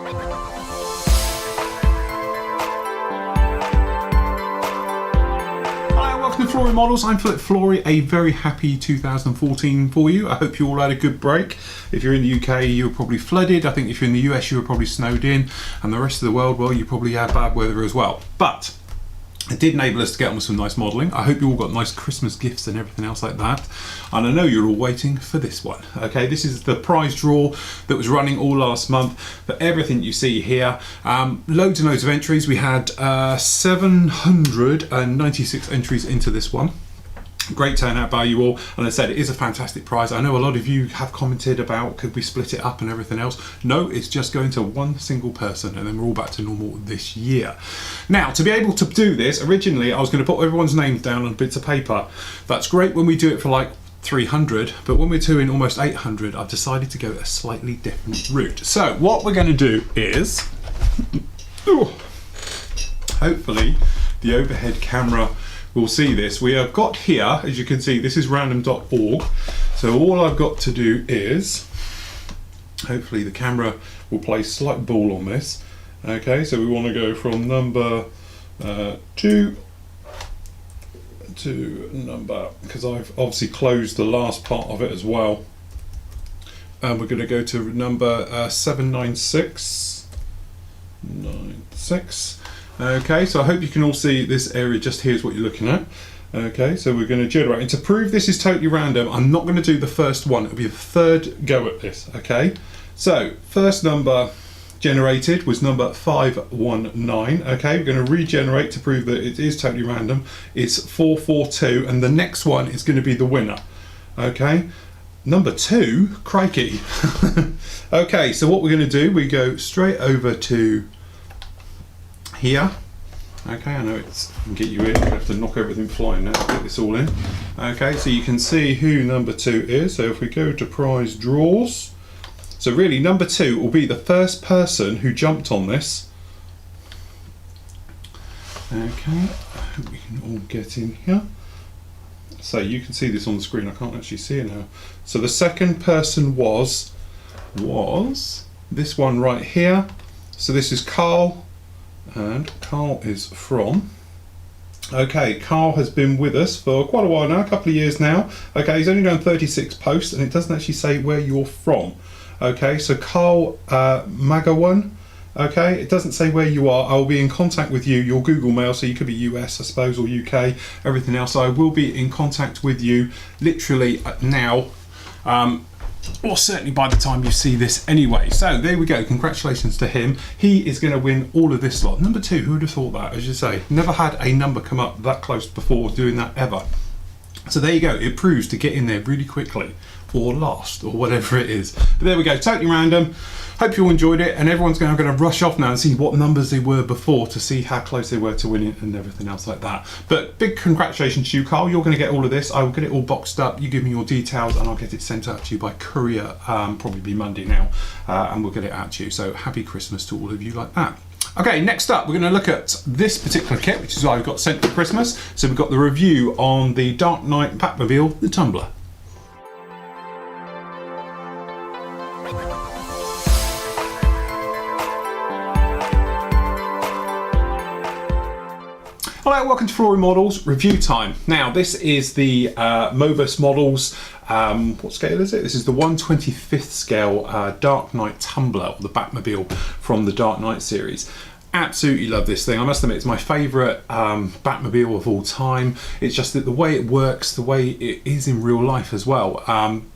Welcome to Flory Models. I'm Flory. A very happy 2014 for you. I hope you all had a good break. If you're in the UK, you were probably flooded. I think if you're in the US, you were probably snowed in. And the rest of the world, well, you probably had bad weather as well. But it did enable us to get on with some nice modelling. I hope you all got nice Christmas gifts and everything else like that. And I know you're all waiting for this one. Okay, this is the prize draw that was running all last month for everything you see here. Loads and loads of entries. We had 796 entries into this one. Great turnout by you all, and as I said, it is a fantastic prize. I know a lot of you have commented about could we split it up and everything else. No, it's just going to one single person, and then we're all back to normal this year. Now, to be able to do this, originally I was going to put everyone's names down on bits of paper. That's great when we do it for like 300, but when we're doing almost 800, I've decided to go a slightly different route. So what we're going to do is hopefully the overhead camera will see this. We have got here, as you can see, this is random.org. So all I've got to do is, hopefully the camera will play slight ball on this. Okay, so we want to go from number 2 to number, because I've obviously closed the last part of it as well. And we're going to go to number 796. Okay, so I hope you can all see this area just here is what you're looking at. Okay, so we're going to generate, and to prove this is totally random, I'm not going to do the first one, it'll be the third go at this. Okay, so first number generated was number 519. Okay, we're going to regenerate to prove that it is totally random. It's 442, and the next one is going to be the winner. Okay, number 2, crikey. Okay, so what we're going to do, we go straight over to here. Okay, I know it's I can get you in. I have to knock everything flying now to get this all in. Okay, so you can see who number 2 is. So if we go to prize draws, so really number 2 will be the first person who jumped on this. Okay, I hope we can all get in here. So you can see this on the screen. I can't actually see it now. So the second person was this one right here. So this is Carl. And Carl is from, okay, Carl has been with us for quite a while now, a couple of years now. Okay, he's only done 36 posts, and it doesn't actually say where you're from. Okay, so Carl Magawan, okay, it doesn't say where you are. I'll be in contact with you, your Google Mail, so you could be US, I suppose, or UK, everything else. I will be in contact with you literally now. Or certainly by the time you see this anyway. So there we go, congratulations to him. He is going to win all of this lot. Number 2, who would have thought that? As you say, never had a number come up that close before doing that ever. So there you go, it proves to get in there really quickly, or last, or whatever it is. But there we go, totally random. Hope you all enjoyed it, and everyone's going to rush off now and see what numbers they were before to see how close they were to winning and everything else like that. But big congratulations to you, Carl. You're going to get all of this. I will get it all boxed up. You give me your details and I'll get it sent out to you by courier, probably be Monday now, and we'll get it out to you. So happy Christmas to all of you like that. Okay, next up, we're going to look at this particular kit, which is what I've got sent for Christmas. So we've got the review on the Dark Knight Batmobile, the Tumbler. Hello, welcome to Flory Models review time. Now, this is the Mobus Models. What scale is it? This is the 1/25th scale Dark Knight Tumbler, or the Batmobile from the Dark Knight series. Absolutely love this thing. I must admit, it's my favourite Batmobile of all time. It's just that the way it works, the way it is in real life as well.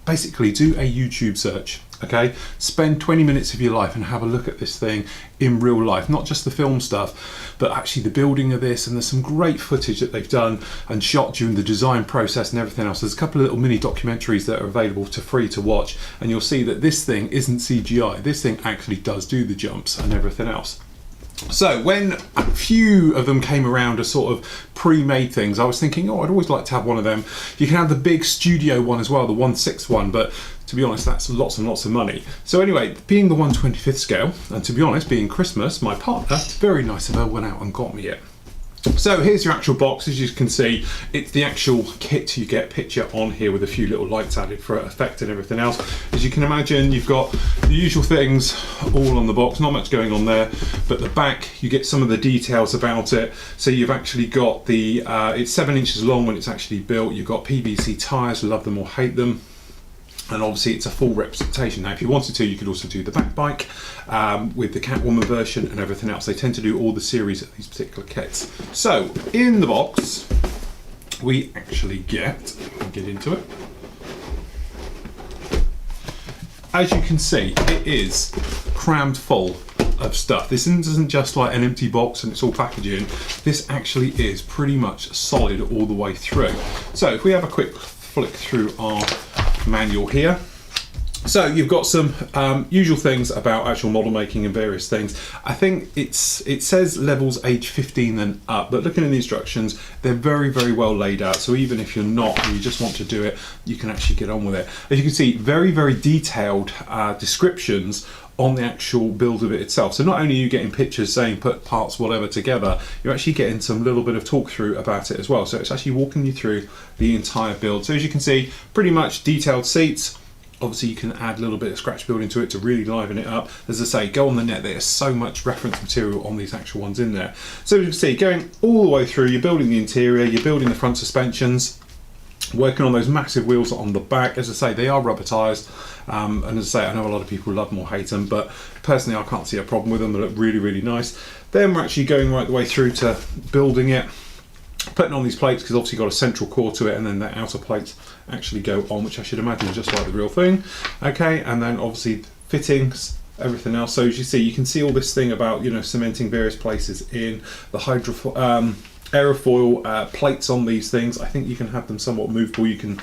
Basically, do a YouTube search. Okay, spend 20 minutes of your life and have a look at this thing in real life, not just the film stuff, but actually the building of this. And there's some great footage that they've done and shot during the design process and everything else. There's a couple of little mini documentaries that are available to free to watch, and you'll see that this thing isn't CGI. This thing actually does do the jumps and everything else. So when a few of them came around as sort of pre-made things, I was thinking, oh, I'd always like to have one of them. You can have the big studio one as well, the 1/6 one, but to be honest, that's lots and lots of money. So anyway, being the 1/25th scale, and to be honest, being Christmas, my partner, very nice of her, went out and got me it. So here's your actual box. As you can see, it's the actual kit. You get a picture on here with a few little lights added for effect and everything else. As you can imagine, you've got the usual things all on the box, not much going on there, but the back, you get some of the details about it. So you've actually got the, it's 7 inches long when it's actually built. You've got PVC tyres, love them or hate them. And obviously it's a full representation. Now if you wanted to, you could also do the back bike with the Catwoman version and everything else. They tend to do all the series of these particular kits. So in the box, we actually get into it. As you can see, it is crammed full of stuff. This isn't just like an empty box and it's all packaging. This actually is pretty much solid all the way through. So if we have a quick flick through our manual here. So you've got some usual things about actual model making and various things. I think it says levels age 15 and up, but looking at the instructions, they're very, very well laid out. So even if you're not and you just want to do it, you can actually get on with it. As you can see, very, very detailed descriptions on the actual build of it itself. So not only are you getting pictures saying put parts whatever together, you're actually getting some little bit of talk through about it as well. So it's actually walking you through the entire build. So as you can see, pretty much detailed seats. Obviously you can add a little bit of scratch building to it to really liven it up. As I say, go on the net, there's so much reference material on these actual ones in there. So as you can see, going all the way through, you're building the interior, you're building the front suspensions, working on those massive wheels on the back. As I say, they are rubber tyres, and as I say, I know a lot of people love them or hate them, but personally I can't see a problem with them. They look really, really nice. Then we're actually going right the way through to building it, putting on these plates, because obviously you've got a central core to it, and then the outer plates actually go on, which I should imagine is just like the real thing. Okay, and then obviously fittings, everything else. So as you see, you can see all this thing about, you know, cementing various places in the aerofoil plates on these things. I think you can have them somewhat movable. You can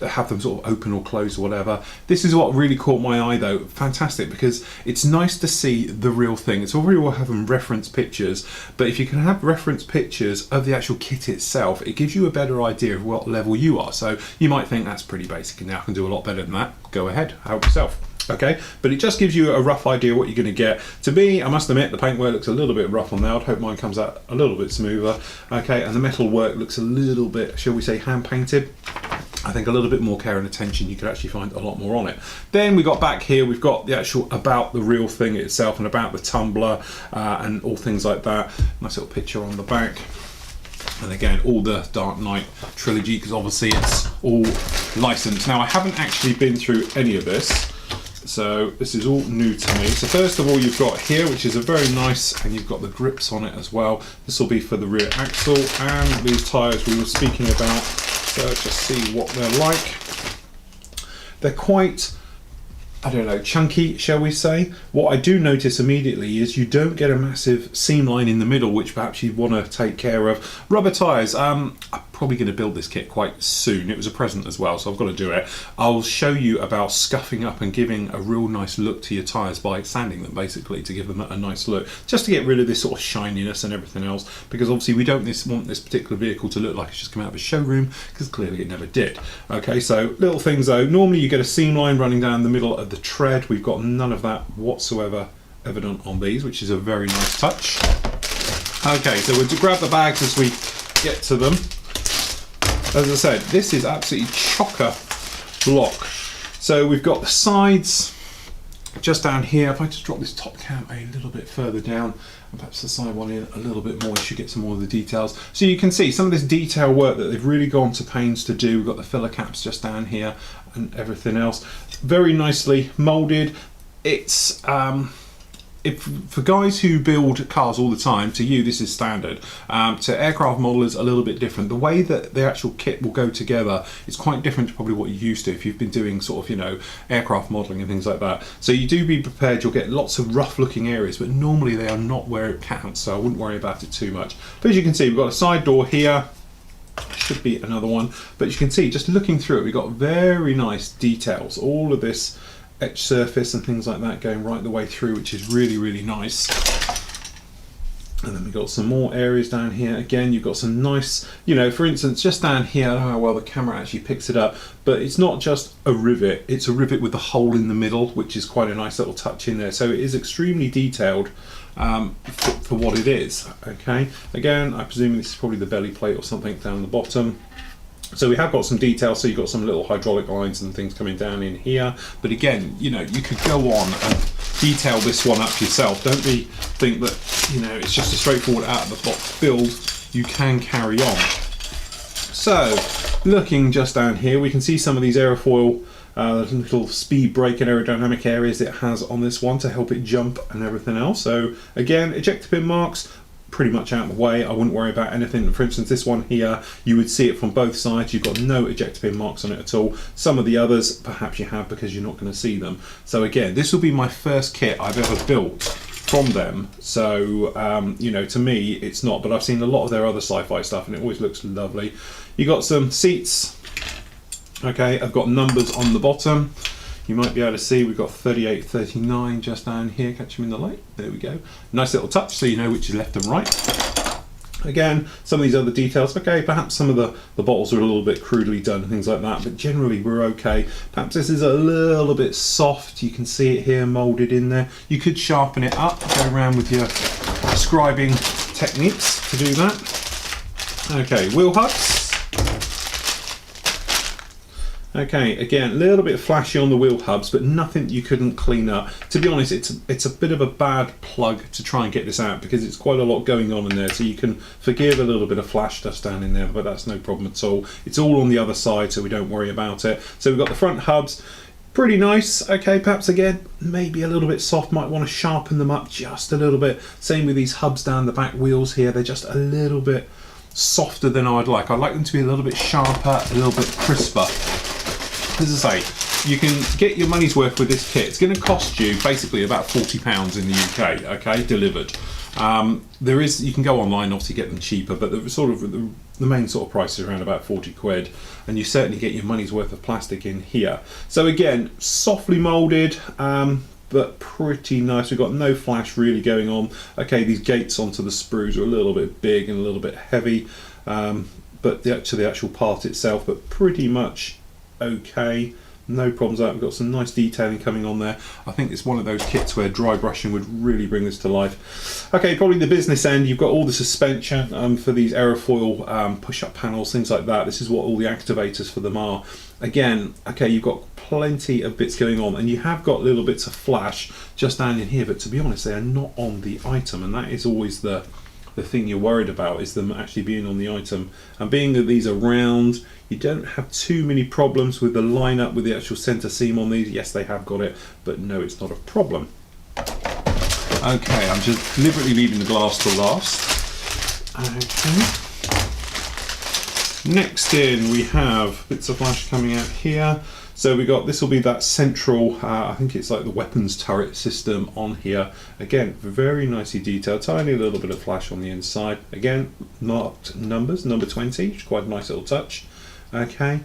have them sort of open or closed or whatever. This is what really caught my eye though. Fantastic, because it's nice to see the real thing. It's all very well having reference pictures, but if you can have reference pictures of the actual kit itself, it gives you a better idea of what level you are. So you might think that's pretty basic and now I can do a lot better than that. Go ahead, help yourself. Okay, but it just gives you a rough idea what you're going to get. To me, I must admit, the paintwork looks a little bit rough on there. I'd hope mine comes out a little bit smoother. Okay, and the metal work looks a little bit, shall we say, hand painted. I think a little bit more care and attention, you could actually find a lot more on it. Then we got back here, we've got the actual about the real thing itself and about the tumbler and all things like that. Nice little picture on the back. And again, all the Dark Knight trilogy, because obviously it's all licensed. Now, I haven't actually been through any of this, so this is all new to me. So first of all, you've got here, which is a very nice, and you've got the grips on it as well. This will be for the rear axle, and these tyres we were speaking about. So let's just see what they're like. They're quite, I don't know, chunky, shall we say. What I do notice immediately is you don't get a massive seam line in the middle, which perhaps you'd want to take care of. Rubber tyres, I'm probably going to build this kit quite soon. It was a present as well, so I've got to do it. I'll show you about scuffing up and giving a real nice look to your tyres by sanding them, basically, to give them a nice look, just to get rid of this sort of shininess and everything else, because obviously we don't want this particular vehicle to look like it's just come out of a showroom, because clearly it never did. Okay, so little things though. Normally you get a seam line running down the middle of the tread. We've got none of that whatsoever evident on these, which is a very nice touch. Okay, so we'll grab the bags as we get to them. As I said, this is absolutely chocker block. So we've got the sides just down here. If I just drop this top cam a little bit further down, and perhaps the side one in a little bit more, you should get some more of the details. So you can see some of this detail work that they've really gone to pains to do. We've got the filler caps just down here and everything else. Very nicely moulded. It's for guys who build cars all the time, to you this is standard. To aircraft modelers, a little bit different. The way that the actual kit will go together is quite different to probably what you're used to if you've been doing sort of, you know, aircraft modeling and things like that. So you do be prepared, you'll get lots of rough looking areas, but normally they are not where it counts, so I wouldn't worry about it too much. But as you can see, we've got a side door here. Should be another one, but you can see just looking through it, we've got very nice details, all of this etched surface and things like that going right the way through, which is really, really nice. And then we've got some more areas down here. Again, you've got some nice, you know, for instance, just down here, I don't know how well the camera actually picks it up, but it's not just a rivet, it's a rivet with a hole in the middle, which is quite a nice little touch in there. So it is extremely detailed for what it is. Okay, again, I presume this is probably the belly plate or something down the bottom. So we have got some detail, so you've got some little hydraulic lines and things coming down in here. But again, you know, you could go on and detail this one up yourself. Don't think that, you know, it's just a straightforward out of the box build. You can carry on. So, looking just down here, we can see some of these aerofoil little speed brake and aerodynamic areas it has on this one to help it jump and everything else. So again, ejector pin marks, pretty much out of the way. I wouldn't worry about anything. For instance, this one here, you would see it from both sides. You've got no ejector pin marks on it at all. Some of the others, perhaps you have because you're not going to see them. So again, this will be my first kit I've ever built from them. So, you know, to me, it's not, but I've seen a lot of their other sci-fi stuff and it always looks lovely. You got some seats. Okay, I've got numbers on the bottom. You might be able to see we've got 38, 39 just down here. Catch them in the light. There we go. Nice little touch so you know which is left and right. Again, some of these other details, okay, perhaps some of the bottles are a little bit crudely done and things like that, but generally we're okay. Perhaps this is a little bit soft. You can see it here moulded in there. You could sharpen it up, go around with your scribing techniques to do that. Okay, wheel hubs. Okay, again, a little bit flashy on the wheel hubs, but nothing you couldn't clean up. To be honest, it's a bit of a bad plug to try and get this out because it's quite a lot going on in there, so you can forgive a little bit of flash dust down in there, but that's no problem at all. It's all on the other side, so we don't worry about it. So we've got the front hubs, pretty nice. Okay, perhaps again, maybe a little bit soft, might want to sharpen them up just a little bit. Same with these hubs down the back wheels here, they're just a little bit softer than I'd like. I'd like them to be a little bit sharper, a little bit crisper. As I say, you can get your money's worth with this kit. It's going to cost you basically about £40 in the UK, okay, delivered. You can go online, obviously get them cheaper, but the main sort of price is around about 40 quid, and you certainly get your money's worth of plastic in here. So again, softly moulded, but pretty nice. We've got no flash really going on. Okay, these gates onto the sprues are a little bit big and a little bit heavy, but to the actual part itself, but pretty much okay, no problems out. We've got some nice detailing coming on there. I think it's one of those kits where dry brushing would really bring this to life. Okay, probably the business end, you've got all the suspension for these aerofoil push-up panels, things like that. This is what all the activators for them are. Again, okay, you've got plenty of bits going on, and you have got little bits of flash just down in here, but to be honest, they are not on the item, and that is always the thing you're worried about, is them actually being on the item. And being that these are round, you don't have too many problems with the line up with the actual center seam on these. Yes, they have got it, but no, it's not a problem. Okay, I'm just deliberately leaving the glass to last. Okay. Next in, we have bits of flash coming out here. So we got, this will be that central, I think it's like the weapons turret system on here. Again, very nicely detailed, tiny little bit of flash on the inside. Again, marked numbers, number 20, which is quite a nice little touch. Okay,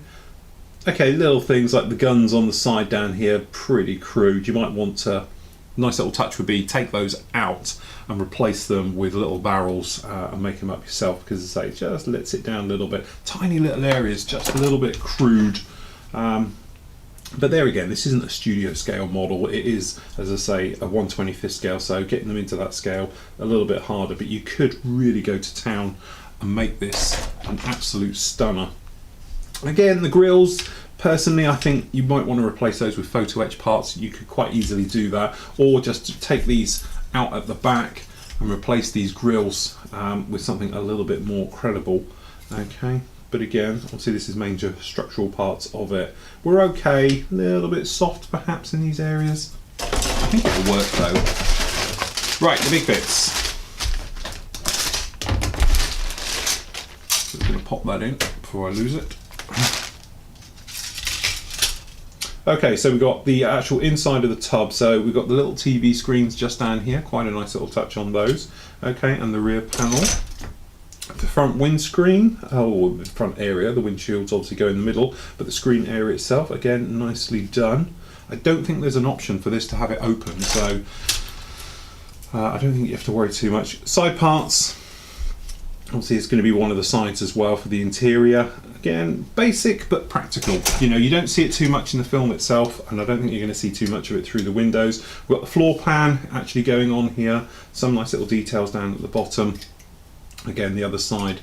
little things like the guns on the side down here, pretty crude. You might want to, nice little touch would be take those out and replace them with little barrels and make them up yourself, because as I say, it just lets it down a little bit. Tiny little areas, just a little bit crude. But there again, this isn't a studio scale model. It is, as I say, a 1/25th scale, so getting them into that scale a little bit harder, but you could really go to town and make this an absolute stunner. Again, the grills, personally, I think you might want to replace those with photo etch parts. You could quite easily do that, or just take these out at the back and replace these grills with something a little bit more credible. Okay. But again, obviously this is major structural parts of it. We're okay, a little bit soft perhaps in these areas. I think it'll work though. Right, the big bits. Just going to pop that in before I lose it. Okay, so we've got the actual inside of the tub. So we've got the little TV screens just down here, quite a nice little touch on those. Okay, and the rear panel. The front windscreen, the front area, the windshields obviously go in the middle, but the screen area itself, again, nicely done. I don't think there's an option for this to have it open, so I don't think you have to worry too much. Side parts, Obviously it's going to be one of the sides as well for the interior. Again, basic but practical. You know, you don't see it too much in the film itself, and I don't think you're going to see too much of it through the windows. We've got the floor plan actually going on here. Some nice little details down at the bottom. Again, the other side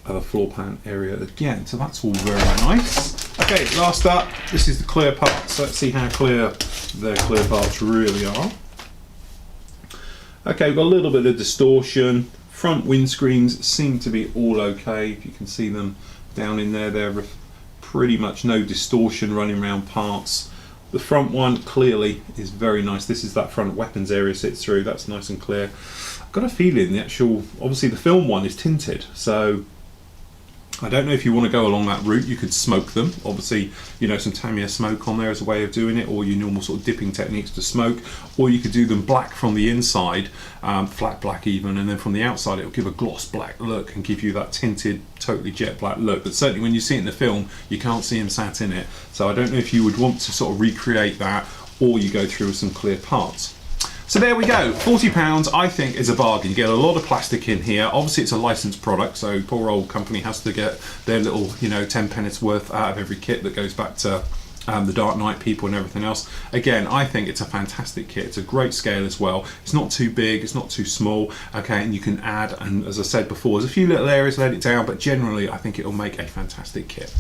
of a floor plan area again. So that's all very nice. Okay, last up, this is the clear parts. Let's see how clear their clear parts really are. Okay, we've got a little bit of distortion. Front windscreens seem to be all okay. If you can see them down in there, they're pretty much no distortion running around parts. The front one clearly is very nice. This is that front weapons area sits through. That's nice and clear. I've got a feeling the actual, obviously the film one is tinted, so I don't know if you want to go along that route. You could smoke them. Obviously, you know, some Tamiya smoke on there as a way of doing it, or your normal sort of dipping techniques to smoke, or you could do them black from the inside, flat black even, and then from the outside it'll give a gloss black look and give you that tinted, totally jet black look. But certainly when you see it in the film, you can't see him sat in it. So I don't know if you would want to sort of recreate that, or you go through with some clear parts. So there we go, £40 I think is a bargain. You get a lot of plastic in here. Obviously it's a licensed product, so poor old company has to get their little, you know, 10 pennies worth out of every kit that goes back to the Dark Knight people and everything else. Again, I think it's a fantastic kit. It's a great scale as well. It's not too big, it's not too small, okay, and you can add, and as I said before, there's a few little areas let it down, but generally I think it'll make a fantastic kit.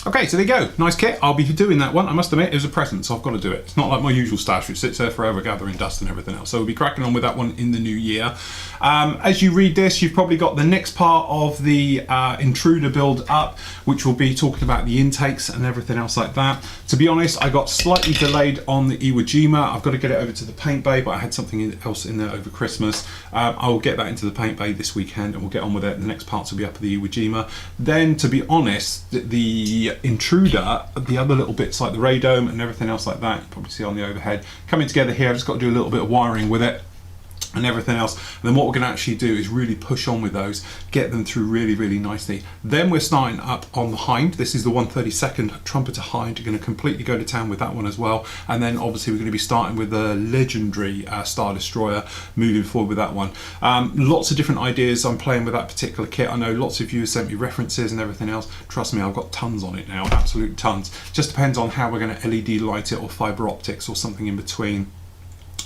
Okay, so there you go, nice kit. I'll be doing that one. I must admit, it was a present, so I've got to do it. It's not like my usual stash, which sits there forever gathering dust and everything else. So we'll be cracking on with that one in the new year. As you read this, you've probably got the next part of the Intruder build up, which will be talking about the intakes and everything else like that. To be honest, I got slightly delayed on the Iwo Jima. I've got to get it over to the paint bay, but I had something else in there over Christmas. I will get that into the paint bay this weekend, and we'll get on with it. The next parts will be up at the Iwo Jima. Then, to be honest, the Intruder, the other little bits like the radome and everything else like that, you probably see on the overhead, coming together here. I've just got to do a little bit of wiring with it and everything else. And then what we're going to actually do is really push on with those, get them through really, really nicely. Then we're starting up on the Hind. This is the 132nd Trumpeter Hind. We're going to completely go to town with that one as well. And then obviously we're going to be starting with the legendary Star Destroyer, moving forward with that one. Lots of different ideas. I'm playing with that particular kit. I know lots of you have sent me references and everything else. Trust me, I've got tons on it now, absolute tons. Just depends on how we're going to LED light it, or fiber optics, or something in between.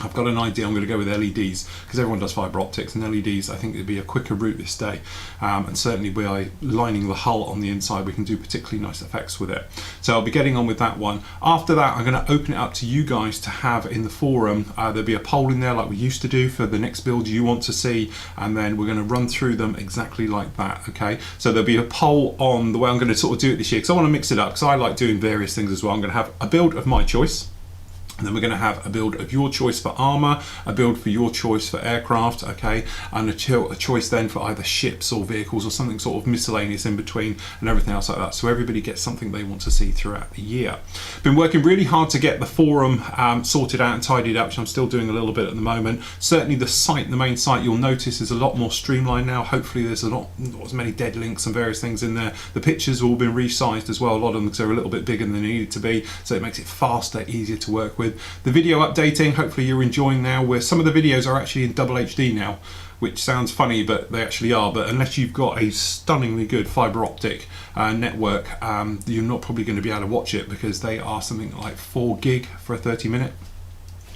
I've got an idea. I'm going to go with LEDs, because everyone does fibre optics, and LEDs I think it'd be a quicker route this day, and certainly by lining the hull on the inside we can do particularly nice effects with it. So I'll be getting on with that one. After that I'm going to open it up to you guys to have in the forum. There'll be a poll in there like we used to do for the next build you want to see, and then we're going to run through them exactly like that. Okay, so there'll be a poll on the way I'm going to sort of do it this year, because I want to mix it up, because I like doing various things as well. I'm going to have a build of my choice, and then we're going to have a build of your choice for armor, a build for your choice for aircraft, okay, and a choice then for either ships or vehicles or something sort of miscellaneous in between, and everything else like that. So everybody gets something they want to see throughout the year. Been working really hard to get the forum sorted out and tidied up, which I'm still doing a little bit at the moment. Certainly the site, the main site, you'll notice is a lot more streamlined now. Hopefully there's not as many dead links and various things in there. The pictures have all been resized as well, a lot of them, because they're a little bit bigger than they needed to be, so it makes it faster, easier to work with. The video updating, hopefully you're enjoying now, where some of the videos are actually in double HD now, which sounds funny, but they actually are. But unless you've got a stunningly good fibre optic network, you're not probably going to be able to watch it, because they are something like 4 gig for a 30-minute.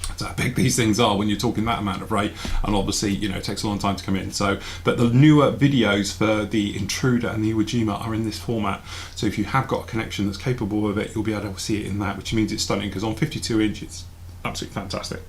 That's how big these things are when you're talking that amount of rate, and obviously, you know, it takes a long time to come in. So, but the newer videos for the Intruder and the Iwo Jima are in this format. So if you have got a connection that's capable of it, you'll be able to see it in that, which means it's stunning, because on 52 inch it's absolutely fantastic.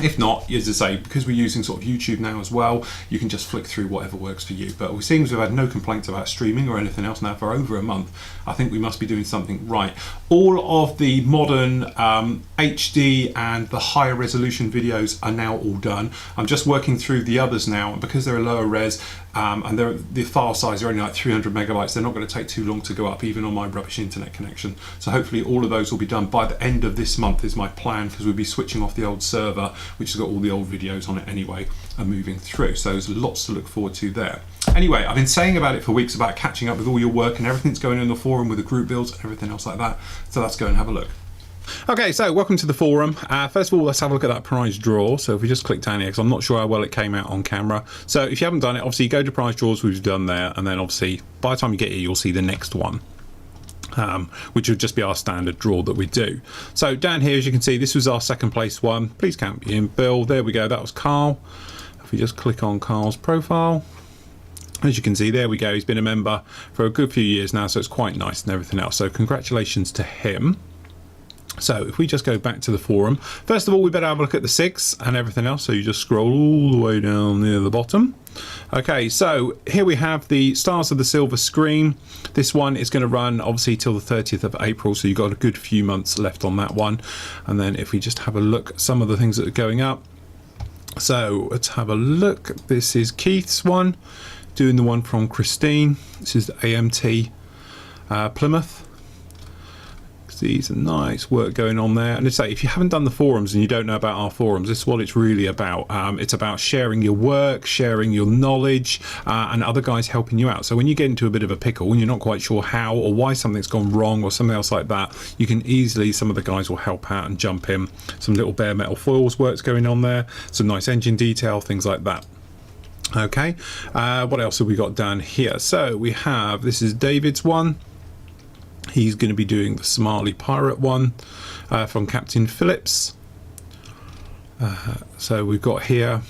If not, as I say, because we're using sort of YouTube now as well, you can just flick through whatever works for you. But it seems we've had no complaints about streaming or anything else now for over a month. I think we must be doing something right. All of the modern HD and the higher resolution videos are now all done. I'm just working through the others now, and because they're a lower res, and the file size are only like 300 megabytes, they're not going to take too long to go up, even on my rubbish internet connection. So hopefully all of those will be done by the end of this month is my plan, because we'll be switching off the old server, which has got all the old videos on it anyway, and moving through. So there's lots to look forward to there. Anyway, I've been saying about it for weeks, about catching up with all your work and everything that's going on in the forum with the group builds and everything else like that. So let's go and have a look. Okay, so welcome to the forum. First of all, let's have a look at that prize draw. So if we just click down here, because I'm not sure how well it came out on camera. So if you haven't done it, obviously you go to prize draws, we've done there, and then obviously by the time you get here, you'll see the next one. Which would just be our standard draw that we do. So down here, as you can see, this was our second place one. Please count me in, Bill. There we go, that was Carl. If we just click on Carl's profile, as you can see, there we go, he's been a member for a good few years now, so it's quite nice and everything else. So congratulations to him. So if we just go back to the forum, first of all, we better have a look at the SIGs and everything else. So you just scroll all the way down near the bottom. Okay, so here we have the Stars of the Silver Screen. This one is going to run obviously till the 30th of April, so you've got a good few months left on that one. And then if we just have a look at some of the things that are going up. So let's have a look. This is Keith's one, doing the one from Christine. This is the AMT Plymouth. See some nice work going on there. And to say, if you haven't done the forums and you don't know about our forums, this is what it's really about. It's about sharing your work, sharing your knowledge, and other guys helping you out. So when you get into a bit of a pickle and you're not quite sure how or why something's gone wrong or something else like that, you can easily, some of the guys will help out and jump in. Some little bare metal foils works going on there, some nice engine detail, things like that. Okay, what else have we got down here? So we have, this is David's one. He's going to be doing the Somali Pirate one from Captain Phillips. So we've got here,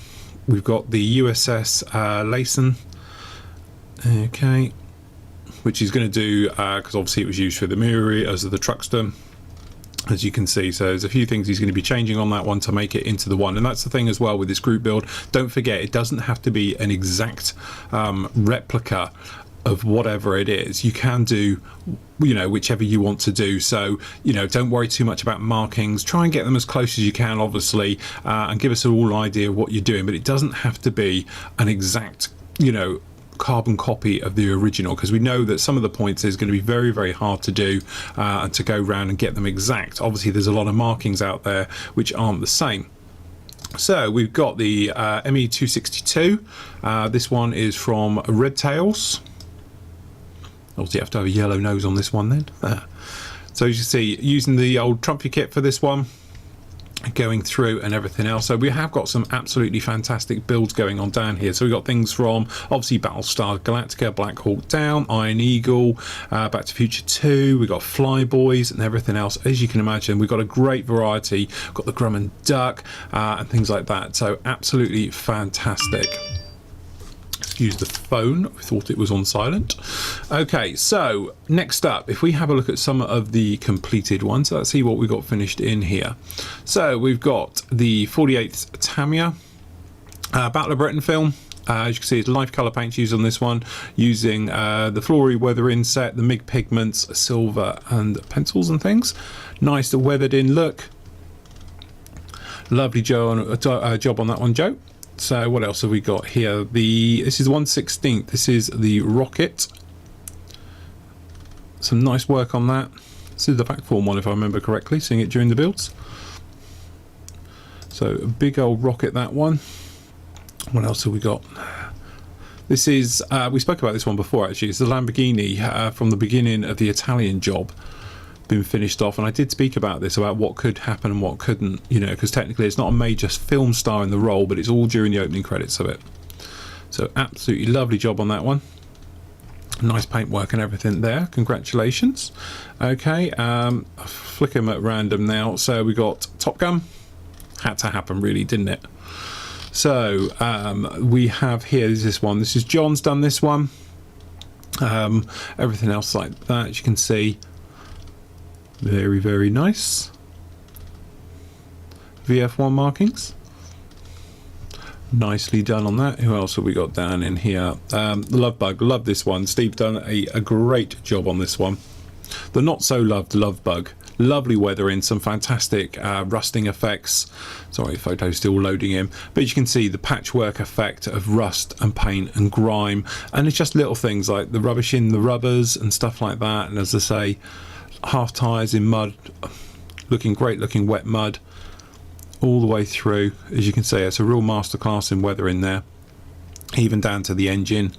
we've got the USS Layson, okay, which he's going to do because obviously it was used for the Muri as the Truckster, as you can see. So there's a few things he's going to be changing on that one to make it into the one. And that's the thing as well with this group build. Don't forget, it doesn't have to be an exact replica of whatever it is. You can do, you know, whichever you want to do. So, you know, don't worry too much about markings. Try and get them as close as you can, obviously, and give us an all idea of what you're doing. But it doesn't have to be an exact, you know, carbon copy of the original, because we know that some of the points is going to be very, very hard to do and to go around and get them exact. Obviously, there's a lot of markings out there which aren't the same. So we've got the ME262. This one is from Red Tails. Obviously you have to have a yellow nose on this one then. So as you see, using the old Trumpeter kit for this one, going through and everything else. So we have got some absolutely fantastic builds going on down here. So we've got things from obviously Battlestar Galactica, Black Hawk Down, Iron Eagle, Back to Future 2, we've got Flyboys and everything else. As you can imagine, we've got a great variety. We've got the Grumman Duck and things like that. So absolutely fantastic. Use the phone, I thought it was on silent. Okay, so next up, if we have a look at some of the completed ones, let's see what we've got finished in here. So we've got the 48th Tamiya Battle of Britain film. As you can see, it's life colour paints used on this one, using the Flory weather inset, the MIG pigments, silver and pencils and things. Nice weathered in look. Lovely job on that one, Joe. So what else have we got here? This is the 1/16. This is the rocket. Some nice work on that. This is the back form one, if I remember correctly, seeing it during the builds. So a big old rocket, that one. What else have we got? This is, we spoke about this one before actually. It's the Lamborghini from the beginning of the Italian job. Been finished off, and I did speak about this, about what could happen and what couldn't, you know, because technically it's not a major film star in the role, but it's all during the opening credits of it. So absolutely lovely job on that one. Nice paintwork and everything there. Congratulations. Okay, I'll flick them at random now. So we got Top Gun. Had to happen really, didn't it? So we have here, this one. This is John's done this one. Everything else like that, as you can see. Very, very nice. VF1 markings. Nicely done on that. Who else have we got down in here? Love Bug. Love this one. Steve done a great job on this one. The not so loved Love Bug. Lovely weathering, some fantastic rusting effects. Sorry, photo's still loading in. But you can see the patchwork effect of rust and paint and grime. And it's just little things like the rubbish in the rubbers and stuff like that. And as I say, half tires in mud, looking great, looking wet mud all the way through. As you can see, it's a real masterclass in weather in there, even down to the engine.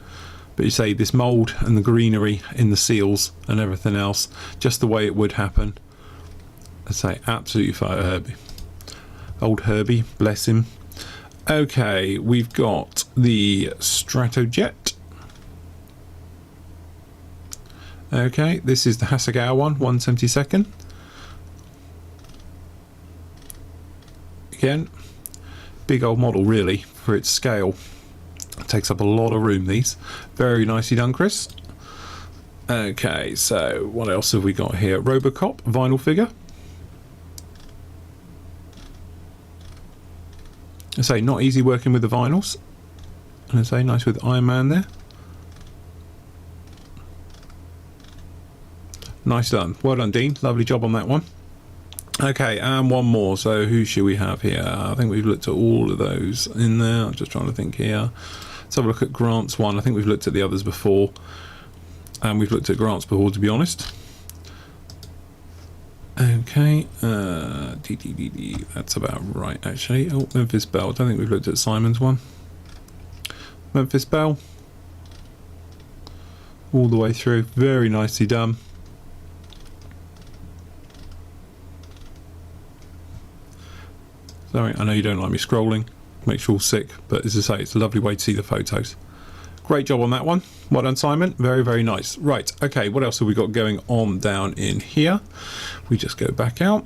But you say this mould and the greenery in the seals and everything else, just the way it would happen. I say absolutely fire Herbie. Old Herbie, bless him. Okay, we've got the Stratojet. Okay, this is the Hasegawa one, 1/72. Again, big old model really for its scale. It takes up a lot of room, these. Very nicely done, Chris. Okay, so what else have we got here? Robocop vinyl figure. I say not easy working with the vinyls. And I say nice with Iron Man there. Nice done. Well done, Dean. Lovely job on that one. Okay, and one more. So who should we have here? I think we've looked at all of those in there. I'm just trying to think here. Let's have a look at Grant's one. I think we've looked at the others before. And we've looked at Grant's before, to be honest. Okay, that's about right, actually. Oh, Memphis Belle. I don't think we've looked at Simon's one. Memphis Belle. All the way through. Very nicely done. Sorry, I know you don't like me scrolling. Makes you all sick, but as I say, it's a lovely way to see the photos. Great job on that one. Well done, Simon. Very, very nice. Right, okay, what else have we got going on down in here? We just go back out.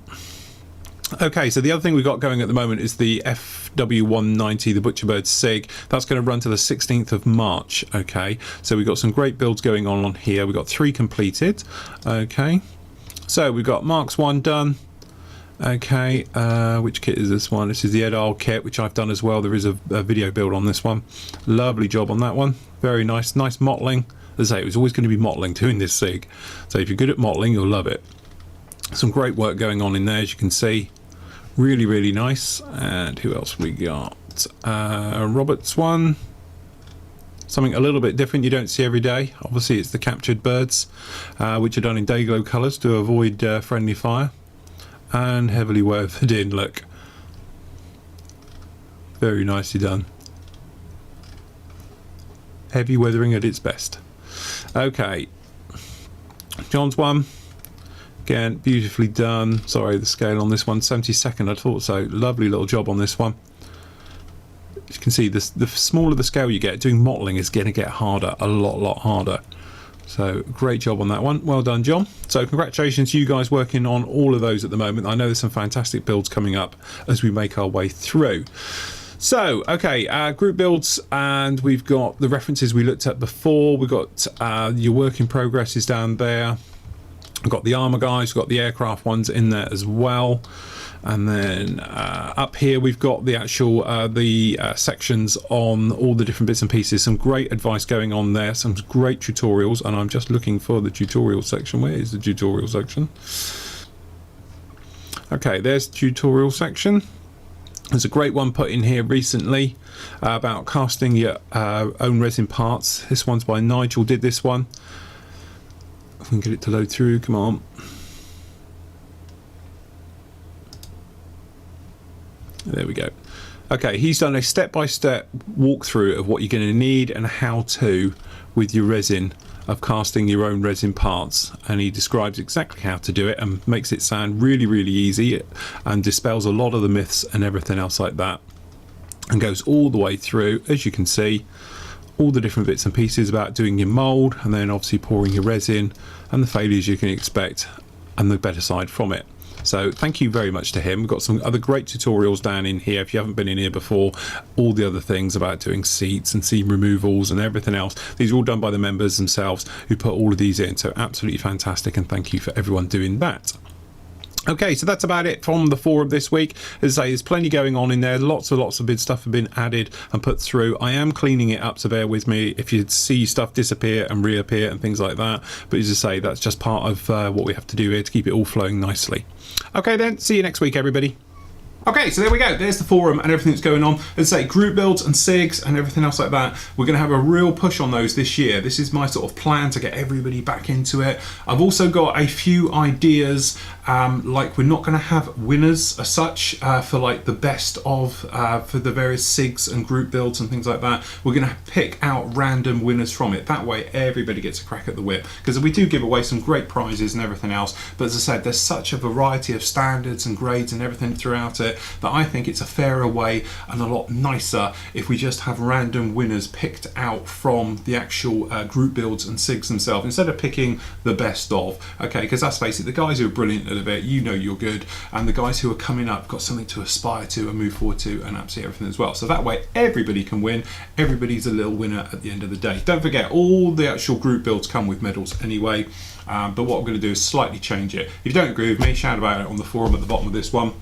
Okay, so the other thing we've got going at the moment is the FW190, the Butcherbird SIG. That's going to run to the 16th of March. Okay, so we've got some great builds going on here. We've got 3 completed. Okay, so we've got Mark's 1 done. Okay, which kit is this one? This is the Ed Isle kit, which I've done as well. There is a video build on this one. Lovely job on that one. Very nice. Nice mottling. As I say, it was always going to be mottling doing this SIG. So if you're good at mottling, you'll love it. Some great work going on in there, as you can see. Really, really nice. And who else we got? Robert's one. Something a little bit different you don't see every day. Obviously, it's the captured birds, which are done in Dayglow colours to avoid friendly fire. And heavily weathered in, look. Very nicely done. Heavy weathering at its best. Okay. John's one. Again, beautifully done. Sorry, the scale on this one, 72nd, I thought so. Lovely little job on this one. As you can see, the smaller the scale you get, doing mottling is going to get harder, a lot harder. So great job on that one. Well done, John. So congratulations to you guys working on all of those at the moment. I know there's some fantastic builds coming up as we make our way through. So, okay, group builds, and we've got the references we looked at before. We've got your work in progress is down there. We've got the armor guys, we've got the aircraft ones in there as well. And then up here we've got the actual sections on all the different bits and pieces. Some great advice going on there, some great tutorials, and I'm just looking for the tutorial section. Where is the tutorial section? Okay, there's the tutorial section. There's a great one put in here recently about casting your own resin parts. This one's by Nigel, did this one. If we can get it to load through, come on. There we go. Okay, he's done a step-by-step walkthrough of what you're going to need and how to with your resin of casting your own resin parts, and he describes exactly how to do it and makes it sound really, really easy and dispels a lot of the myths and everything else like that, and goes all the way through, as you can see, all the different bits and pieces about doing your mould, and then obviously pouring your resin and the failures you can expect and the better side from it. So thank you very much to him. We've got some other great tutorials down in here if you haven't been in here before. All the other things about doing seats and seam removals and everything else. These are all done by the members themselves who put all of these in. So absolutely fantastic, and thank you for everyone doing that. Okay, so that's about it from the forum this week. As I say, there's plenty going on in there. Lots of big stuff have been added and put through. I am cleaning it up, so bear with me if you see stuff disappear and reappear and things like that. But as I say, that's just part of what we have to do here to keep it all flowing nicely. Okay then, see you next week, everybody. Okay, so there we go. There's the forum and everything that's going on. As I say, group builds and SIGs and everything else like that. We're going to have a real push on those this year. This is my sort of plan to get everybody back into it. I've also got a few ideas, like we're not going to have winners as such for like the best of, for the various SIGs and group builds and things like that. We're going to pick out random winners from it. That way everybody gets a crack at the whip. Because we do give away some great prizes and everything else. But as I said, there's such a variety of standards and grades and everything throughout it that I think it's a fairer way and a lot nicer if we just have random winners picked out from the actual group builds and SIGs themselves instead of picking the best of. Okay, because let's face it, the guys who are brilliant at it, you know you're good, and the guys who are coming up got something to aspire to and move forward to and absolutely everything as well. So that way everybody can win, everybody's a little winner at the end of the day. Don't forget, all the actual group builds come with medals anyway, but what I'm going to do is slightly change it. If you don't agree with me, shout about it on the forum at the bottom of this one.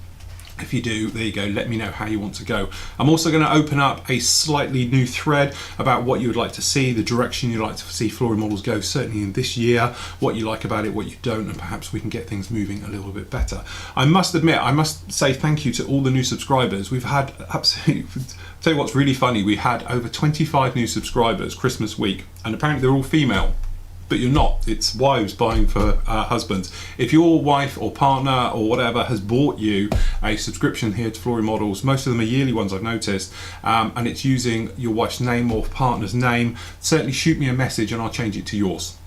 If you do, there you go, let me know how you want to go. I'm also going to open up a slightly new thread about what you would like to see, the direction you'd like to see Flory models go, certainly in this year, what you like about it, what you don't, and perhaps we can get things moving a little bit better. I must admit, I must say thank you to all the new subscribers. We've had absolutely, tell you what's really funny, we had over 25 new subscribers Christmas week, and apparently they're all female. But you're not, it's wives buying for husbands. If your wife or partner or whatever has bought you a subscription here to Flory Models, most of them are yearly ones I've noticed, and it's using your wife's name or partner's name, certainly shoot me a message and I'll change it to yours.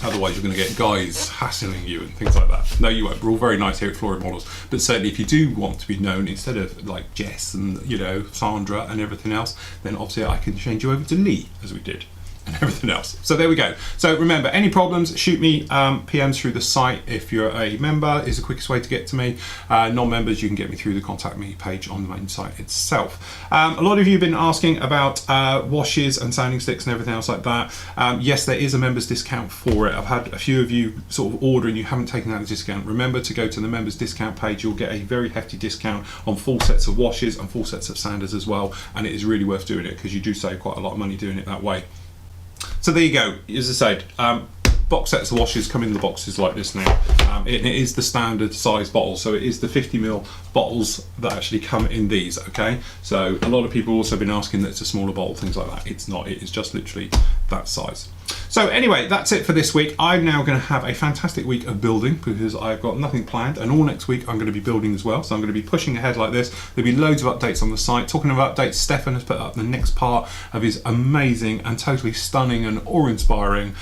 Otherwise you're going to get guys hassling you and things like that. No, you won't. We're all very nice here at Flory Models. But certainly if you do want to be known, instead of like Jess and, you know, Sandra and everything else, then obviously I can change you over to Lee, as we did. And everything else. So there we go. So remember, any problems, shoot me PMs through the site. If you're a member, is the quickest way to get to me. Non-members, you can get me through the contact me page on the main site itself. A lot of you have been asking about washes and sounding sticks and everything else like that. Yes, there is a members discount for it. I've had a few of you sort of order and you haven't taken out the discount. Remember to go to the members discount page. You'll get a very hefty discount on full sets of washes and full sets of sanders as well. And it is really worth doing it because you do save quite a lot of money doing it that way. So there you go. As I said, box sets of washes come in the boxes like this now. It is the standard size bottle, so it is the 50ml bottles that actually come in these, okay? So a lot of people have also been asking that it's a smaller bottle, things like that. It's not, it is just literally that size. So anyway, that's it for this week. I'm now going to have a fantastic week of building because I've got nothing planned, and all next week I'm going to be building as well. So I'm going to be pushing ahead like this. There'll be loads of updates on the site. Talking about updates, Stefan has put up the next part of his amazing and totally stunning and awe-inspiring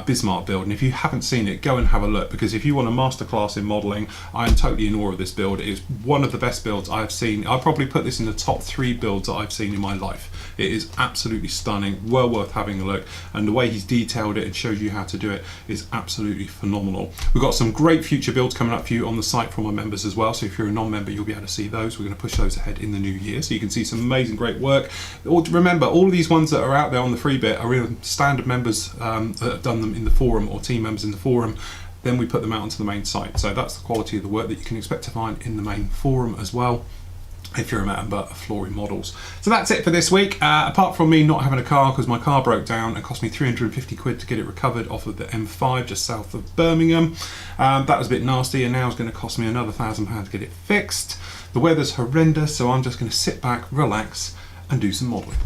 Bismarck build. And if you haven't seen it, go and have a look, because if you want a masterclass in modelling, I'm totally in awe of this build. It is one of the best builds I've seen. I'll probably put this in the top 3 builds that I've seen in my life. It is absolutely stunning, well worth having a look, and the way he's detailed it and shows you how to do it is absolutely phenomenal. We've got some great future builds coming up for you on the site from our members as well, so if you're a non-member you'll be able to see those. We're going to push those ahead in the new year, so you can see some amazing great work. Remember, all of these ones that are out there on the free bit are real standard members that have done them in the forum, or team members in the forum. Then we put them out onto the main site, so that's the quality of the work that you can expect to find in the main forum as well, if you're a member of Flory Models. So that's it for this week. Apart from me not having a car because my car broke down and cost me 350 quid to get it recovered off of the M5 just south of Birmingham. That was a bit nasty, and now it's going to cost me another £1,000 to get it fixed. The weather's horrendous, so I'm just going to sit back, relax and do some modelling.